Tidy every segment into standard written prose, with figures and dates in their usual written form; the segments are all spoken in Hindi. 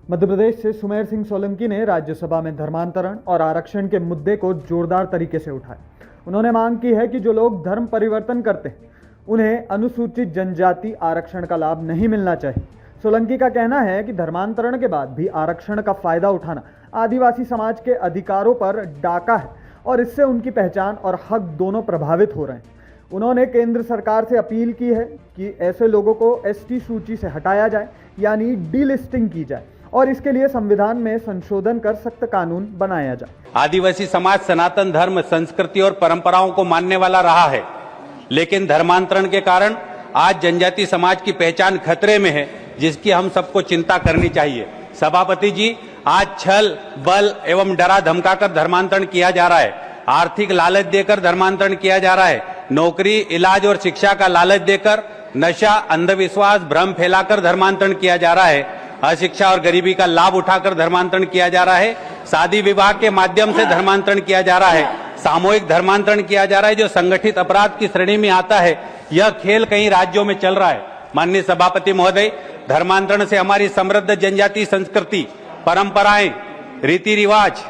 मध्य प्रदेश से सुमेर सिंह सोलंकी ने राज्यसभा में धर्मांतरण और आरक्षण के मुद्दे को जोरदार तरीके से उठाया। उन्होंने मांग की है कि जो लोग धर्म परिवर्तन करते हैं उन्हें अनुसूचित जनजाति आरक्षण का लाभ नहीं मिलना चाहिए। सोलंकी का कहना है कि धर्मांतरण के बाद भी आरक्षण का फायदा उठाना आदिवासी समाज के अधिकारों पर डाका है और इससे उनकी पहचान और हक दोनों प्रभावित हो रहे हैं। उन्होंने केंद्र सरकार से अपील की है कि ऐसे लोगों को एसटी सूची से हटाया जाए, यानी डीलिस्टिंग की जाए और इसके लिए संविधान में संशोधन कर सख्त कानून बनाया जाए। आदिवासी समाज सनातन धर्म, संस्कृति और परंपराओं को मानने वाला रहा है, लेकिन धर्मांतरण के कारण आज जनजाति समाज की पहचान खतरे में है, जिसकी हम सबको चिंता करनी चाहिए। सभापति जी, आज छल, बल एवं डरा धमकाकर धर्मांतरण किया जा रहा है। आर्थिक लालच देकर धर्मांतरण किया जा रहा है। नौकरी, इलाज और शिक्षा का लालच देकर नशा, अंधविश्वास, भ्रम फैलाकर धर्मांतरण किया जा रहा है। अशिक्षा और गरीबी का लाभ उठाकर धर्मांतरण किया जा रहा है। शादी विवाह के माध्यम से धर्मांतरण किया जा रहा है। सामूहिक धर्मांतरण किया जा रहा है, जो संगठित अपराध की श्रेणी में आता है। यह खेल कई राज्यों में चल रहा है। माननीय सभापति महोदय, धर्मांतरण से हमारी समृद्ध जनजातीय संस्कृति, परंपराएं, रीति रिवाज,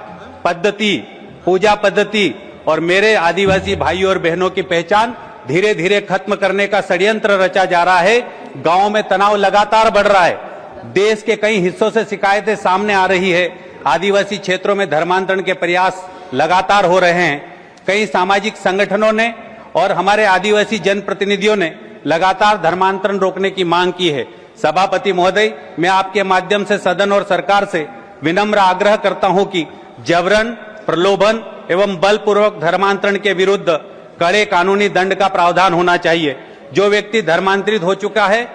पद्धति, पूजा पद्धति और मेरे आदिवासी भाइयों और बहनों की पहचान धीरे धीरे खत्म करने का षड्यंत्र रचा जा रहा है। गांव में तनाव लगातार बढ़ रहा है। देश के कई हिस्सों से शिकायतें सामने आ रही है। आदिवासी क्षेत्रों में धर्मांतरण के प्रयास लगातार हो रहे हैं। कई सामाजिक संगठनों ने और हमारे आदिवासी जनप्रतिनिधियों ने लगातार धर्मांतरण रोकने की मांग की है। सभापति महोदय, मैं आपके माध्यम से सदन और सरकार से विनम्र आग्रह करता हूं कि जबरन, प्रलोभन एवं बलपूर्वक धर्मांतरण के विरुद्ध कड़े कानूनी दंड का प्रावधान होना चाहिए। जो व्यक्ति धर्मांतरित हो चुका है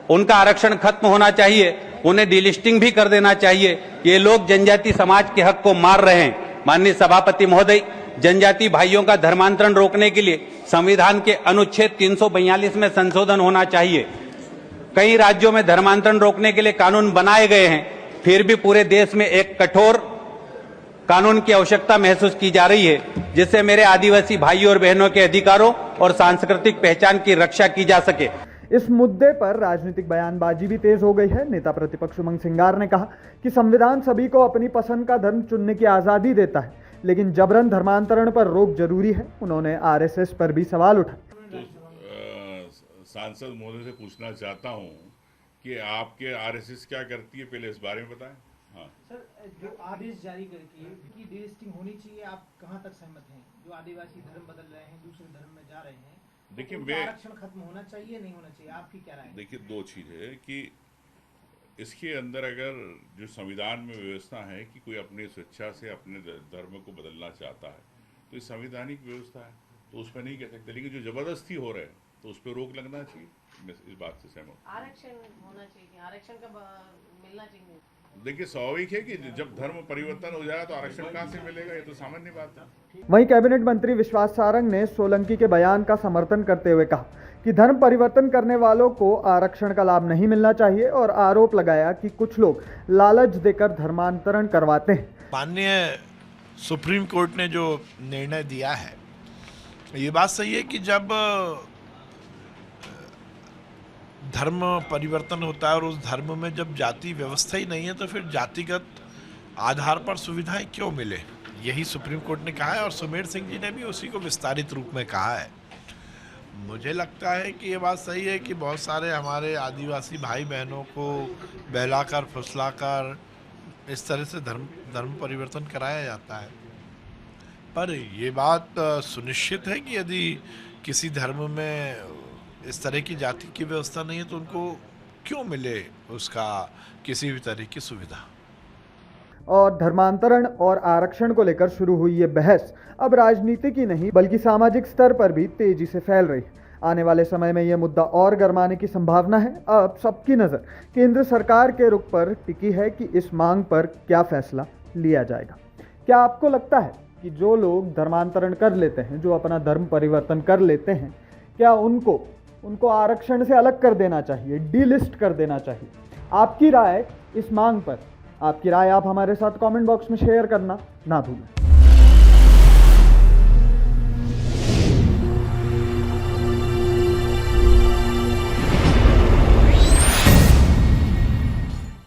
उनका आरक्षण खत्म होना चाहिए, उन्हें डिलिस्टिंग भी कर देना चाहिए। ये लोग जनजाति समाज के हक को मार रहे हैं। माननीय सभापति महोदय, जनजाति भाइयों का धर्मांतरण रोकने के लिए संविधान के अनुच्छेद 342 में संशोधन होना चाहिए। कई राज्यों में धर्मांतरण रोकने के लिए कानून बनाए गए हैं, फिर भी पूरे देश में एक कठोर कानून की आवश्यकता महसूस की जा रही है, जिससे मेरे आदिवासी भाइयों और बहनों के अधिकारों और सांस्कृतिक पहचान की रक्षा की जा सके। इस मुद्दे पर राजनीतिक बयानबाजी भी तेज हो गई है। नेता प्रतिपक्ष उमंग सिंगार ने कहा कि संविधान सभी को अपनी पसंद का धर्म चुनने की आजादी देता है, लेकिन जबरन धर्मांतरण पर रोक जरूरी है। उन्होंने आरएसएस पर भी सवाल उठाए। सांसद महोदय से पूछना चाहता हूं कि आपके आरएसएस क्या करती है, पहले इस बारे में बताएं। हाँ सर, जो आदेश जारी करती है कि डीलिस्टिंग होनी चाहिए, आप कहां तक सहमत हैं? जो आदिवासी धर्म बदल रहे हैं, दूसरे धर्म में जा रहे हैं, देखिए, मैं आरक्षण खत्म होना चाहिए, नहीं होना चाहिए, आपकी क्या राय है? देखिए, दो चीज है कि इसके अंदर अगर जो संविधान में व्यवस्था है कि कोई अपनी स्वेच्छा से अपने धर्म को बदलना चाहता है तो ये संवैधानिक व्यवस्था है, तो उस पर नहीं कह सकते। लेकिन जो जबरदस्ती हो रहा है तो उस पर रोक लगना चाहिए। मैं इस बात से सहमत। आरक्षण होना चाहिए, आरक्षण का मिलना चाहिए। देखिए, स्वाभाविक है कि जब धर्म परिवर्तन हो जाएगा तो आरक्षण कहाँ से मिलेगा, ये तो सामान्य बात है। वहीं कैबिनेट मंत्री विश्वास सारंग ने सोलंकी के बयान का समर्थन करते हुए कहा कि धर्म परिवर्तन करने वालों को आरक्षण का लाभ नहीं मिलना चाहिए और आरोप लगाया कि कुछ लोग लालच देकर धर्मांतरण करवाते हैं। माननीय सुप्रीम कोर्ट ने जो निर्णय दिया है, ये बात सही है कि जब धर्म परिवर्तन होता है और उस धर्म में जब जाति व्यवस्था ही नहीं है तो फिर जातिगत आधार पर सुविधाएं क्यों मिले, यही सुप्रीम कोर्ट ने कहा है और सुमेर सिंह जी ने भी उसी को विस्तारित रूप में कहा है। मुझे लगता है कि ये बात सही है कि बहुत सारे हमारे आदिवासी भाई बहनों को बहलाकर फुसलाकर इस तरह से धर्म परिवर्तन कराया जाता है, पर ये बात सुनिश्चित है कि यदि किसी धर्म में इस तरह की जाति की व्यवस्था नहीं है तो उनको क्यों मिले उसका किसी भी तरह की सुविधा। और धर्मांतरण और आरक्षण को लेकर शुरू हुई ये बहस अब राजनीति की नहीं बल्कि सामाजिक स्तर पर भी तेजी से फैल रही है। आने वाले समय में यह मुद्दा और गरमाने की संभावना है। अब सबकी नज़र केंद्र सरकार के रुख पर टिकी है कि इस मांग पर क्या फैसला लिया जाएगा। क्या आपको लगता है कि जो लोग धर्मांतरण कर लेते हैं, जो अपना धर्म परिवर्तन कर लेते हैं, क्या उनको आरक्षण से अलग कर देना चाहिए, डीलिस्ट कर देना चाहिए? आपकी राय इस मांग पर, आपकी राय आप हमारे साथ कमेंट बॉक्स में शेयर करना ना भूलें।